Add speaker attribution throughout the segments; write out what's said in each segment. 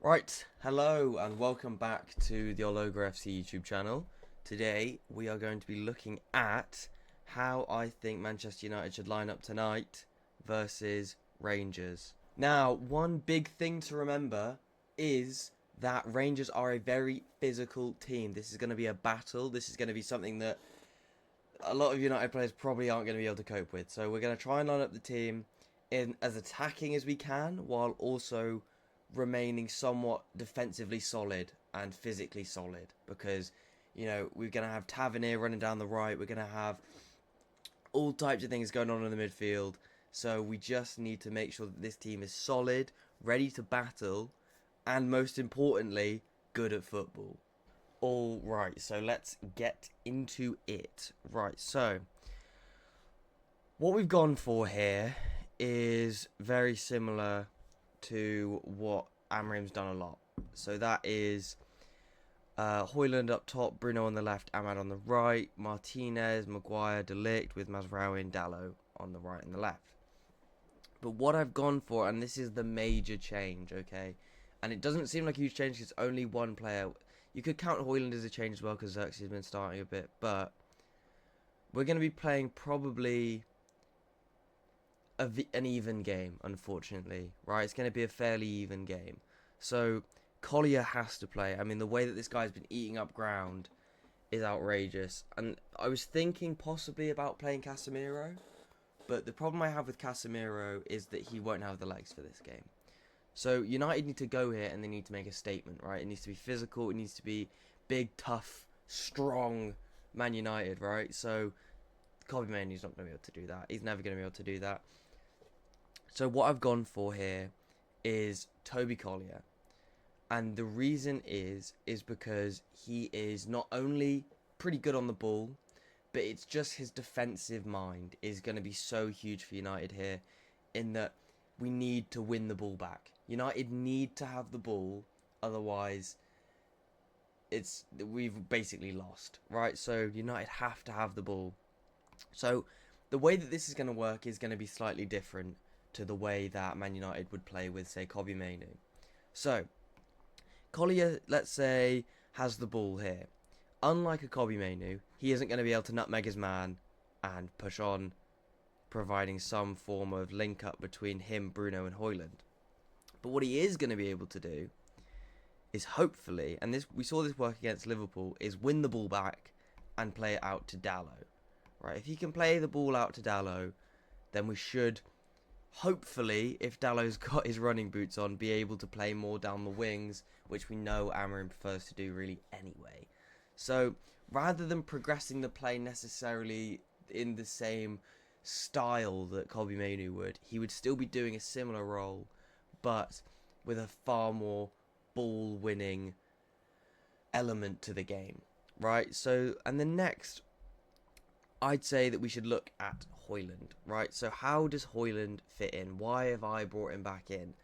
Speaker 1: Right, hello and welcome back to the Ologra FC YouTube channel. Today we are going to be looking at how I think Manchester United should line up tonight versus Rangers. Now, one big thing to remember is that Rangers are a very physical team. This is going to be a battle. This is going to be something that a lot of United players probably aren't going to be able to cope with. So we're going to try and line up the team in as attacking as we can, while also remaining somewhat defensively solid and physically solid, because we're going to have Tavernier running down the right, we're going to have all types of things going on in the midfield, so we just need to make sure that this team is solid, ready to battle, and most importantly, good at football. All right, so let's get into it. Right, so what we've gone for here is very similar to what Amorim's done a lot. So that is Højlund up top, Bruno on the left, Ahmad on the right, Martinez, Maguire, De Ligt with Mazraoui and Dalot on the right and the left. But what I've gone for, and this is the major change, okay, and it doesn't seem like a huge change because it's only one player. You could count Højlund as a change as well because Xerxes has been starting a bit, but we're going to be playing probably an even game, unfortunately, right? It's going to be a fairly even game. So Collier has to play. I mean, the way that this guy's been eating up ground is outrageous. And I was thinking possibly about playing Casemiro, but the problem I have with Casemiro is that he won't have the legs for this game. So United need to go here and they need to make a statement, right? It needs to be physical. It needs to be big, tough, strong Man United, right? So Kobe Mainoo's not going to be able to do that. He's never going to be able to do that. So what I've gone for here is Toby Collier. And the reason is because he is not only pretty good on the ball, but it's just his defensive mind is going to be so huge for United here, in that we need to win the ball back. United need to have the ball, otherwise we've basically lost, right? So United have to have the ball. So the way that this is going to work is going to be slightly different to the way that Man United would play with, say, Kobe Mainoo. So Collier, let's say, has the ball here. Unlike a Kobe Mainoo, he isn't going to be able to nutmeg his man and push on, providing some form of link up between him, Bruno, and Højlund. But what he is going to be able to do is hopefully, and we saw this work against Liverpool, is win the ball back and play it out to Dalot. Right? If he can play the ball out to Dalot, then we should, hopefully, if Dalot's got his running boots on, be able to play more down the wings, which we know Amorim prefers to do really anyway. So rather than progressing the play necessarily in the same style that Kobe Mainoo would, he would still be doing a similar role, but with a far more ball-winning element to the game, right? So, and then next, I'd say that we should look at Højlund, right? So how does Højlund fit in? Why have I brought him back in?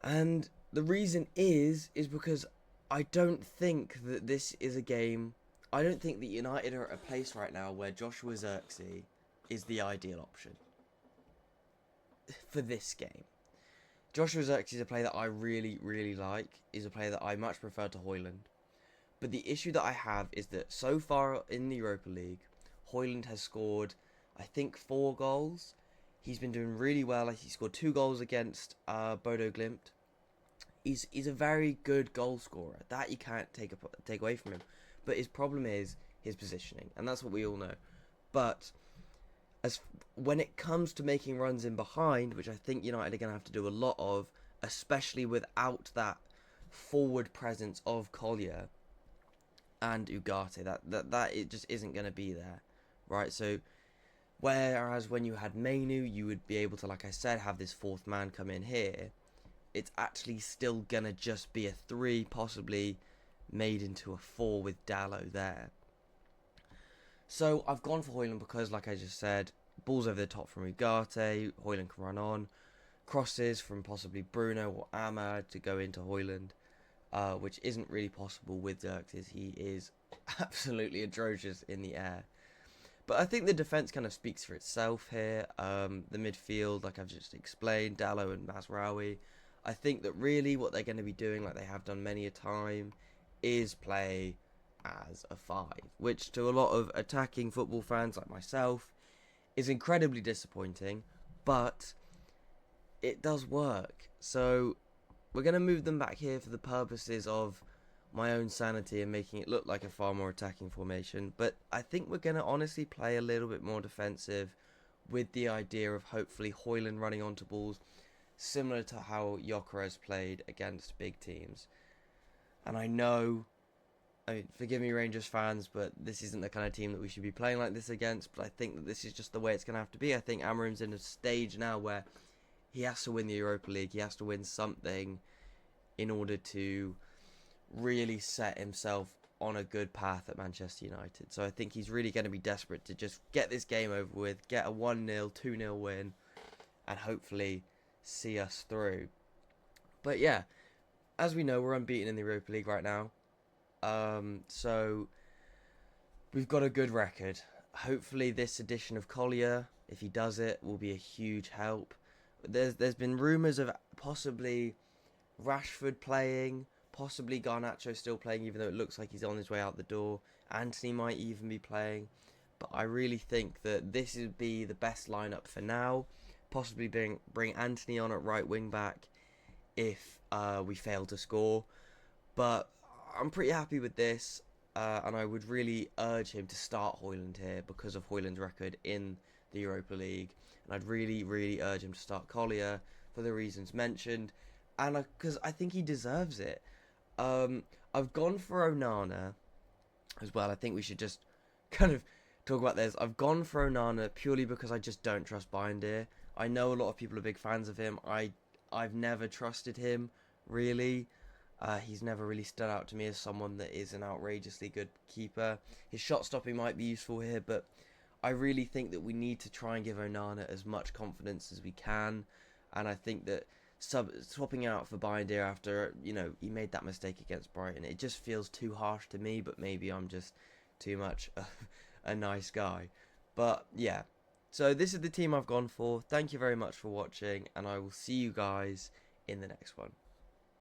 Speaker 1: And the reason is because I don't think that this is a game. I don't think that United are at a place right now where Joshua Xerxes is the ideal option for this game. Joshua Xerxes is a player that I really, really like. Is a player that I much prefer to Højlund. But the issue that I have is that so far in the Europa League, Højlund has scored, I think, 4 goals. He's been doing really well. He scored 2 goals against Bodo Glimt. He's a very good goal scorer. That you can't take away from him. But his problem is his positioning, and that's what we all know. But when it comes to making runs in behind, which I think United are going to have to do a lot of, especially without that forward presence of Collier and Ugarte, that it just isn't going to be there, right? So whereas when you had Mainoo, you would be able to, like I said, have this fourth man come in here. It's actually still going to just be a 3, possibly made into a 4 with Dalot there. So I've gone for Højlund because, like I just said, balls over the top from Ugarte, Højlund can run on, crosses from possibly Bruno or Ahmad to go into Højlund, which isn't really possible with Xerxes. He is absolutely atrocious in the air. But I think the defence kind of speaks for itself here. The midfield, like I've just explained, Dalot and Mazraoui. I think that really what they're going to be doing, like they have done many a time, is play as a 5, which to a lot of attacking football fans like myself is incredibly disappointing, but it does work. So we're going to move them back here for the purposes of my own sanity and making it look like a far more attacking formation. But I think we're going to honestly play a little bit more defensive with the idea of hopefully Højlund running onto balls, similar to how Gyökeres played against big teams. And I know, I mean, forgive me Rangers fans, but this isn't the kind of team that we should be playing like this against. But I think that this is just the way it's going to have to be. I think Amorim's in a stage now where he has to win the Europa League. He has to win something in order to really set himself on a good path at Manchester United. So I think he's really going to be desperate to just get this game over with, get a 1-0, 2-0 win, and hopefully see us through. But yeah, as we know, we're unbeaten in the Europa League right now. So we've got a good record. Hopefully this edition of Collier, if he does it, will be a huge help. There's been rumours of possibly Rashford playing, possibly Garnacho still playing, even though it looks like he's on his way out the door. Antony might even be playing. But I really think that this would be the best lineup for now. Possibly bring Antony on at right wing back if we fail to score. But I'm pretty happy with this. And I would really urge him to start Højlund here because of Højlund's record in the Europa League. And I'd really, really urge him to start Collier for the reasons mentioned. And because I think he deserves it. I've gone for Onana as well. I think we should just kind of talk about this. I've gone for Onana purely because I just don't trust Bindier. I know a lot of people are big fans of him. I've never trusted him, really. He's never really stood out to me as someone that is an outrageously good keeper. His shot stopping might be useful here, but I really think that we need to try and give Onana as much confidence as we can. And I think that swapping out for Bindier after, he made that mistake against Brighton, it just feels too harsh to me, but maybe I'm just too much a nice guy. But yeah, so this is the team I've gone for. Thank you very much for watching, and I will see you guys in the next one.